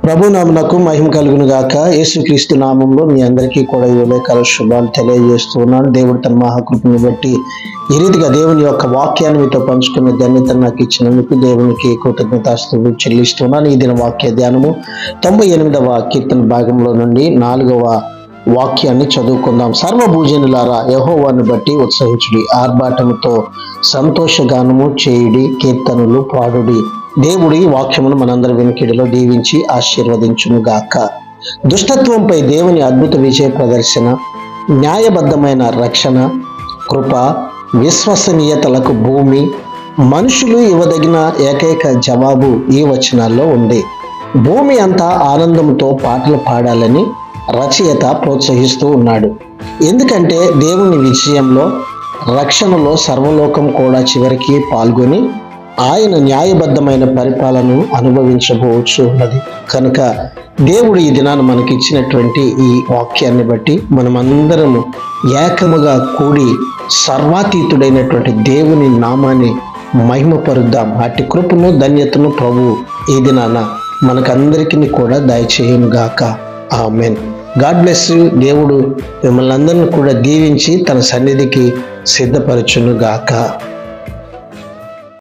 ప్రభునామమునకు మహిమ కలుగును గాక. యేసుక్రీస్తు నామంలో మీ అందరికీ కూడా ఈ ఉదయకాల శుభాలు తెలియజేస్తున్నాను. దేవుడు తన మహాకృపను బట్టి ఈ రీతిగా దేవుని యొక్క వాక్యాన్ని మీతో పంచుకునే ధన్యత నాకు ఇచ్చినందుకు దేవునికి కృతజ్ఞతాస్తుతులు చెల్లిస్తున్నాను. ఈ దిన వాక్య ధ్యానము 98వ కీర్తన భాగంలో నుండి 4వ వాక్యాన్ని చదువుకుందాం. సర్వభూజనులారా, యెహోవాను బట్టి ఉత్సహించుడి, ఆర్భాటముతో సంతోషగానము చేయుడి, కీర్తనలు పాడుడి. దేవుడి వాక్యమును మనందరి వెనుకిడిలో దీవించి ఆశీర్వదించును గాక. దుష్టత్వంపై దేవుని అద్భుత విజయ ప్రదర్శన, న్యాయబద్ధమైన రక్షణ, కృప, విశ్వసనీయతలకు భూమి, మనుషులు ఇవ్వదగిన ఏకైక జవాబు ఈ వచనాల్లో ఉంది. భూమి అంతా ఆనందంతో పాటలు పాడాలని రచయిత ప్రోత్సహిస్తూ ఉన్నాడు. ఎందుకంటే దేవుని విజయంలో, రక్షణలో సర్వలోకం కూడా చివరికి పాల్గొని ఆయన న్యాయబద్ధమైన పరిపాలనను అనుభవించబోవచ్చు ఉన్నది. కనుక దేవుడు ఈ దినాన్ని మనకి ఇచ్చినటువంటి ఈ వాక్యాన్ని బట్టి మనమందరము ఏకముగా కూడి సర్వాతీతుడైనటువంటి దేవుని నామాన్ని మహిమపరుద్దాం. అట్టి కృపను ధన్యతను ప్రభు ఈ దినాన మనకందరికీ కూడా దయచేయును గాక. ఆమేన్. God bless you. దేవుడు మిమ్మల్ని అందరినీ కూడా దీవించి తన సన్నిధికి సిద్ధపరచును గాక.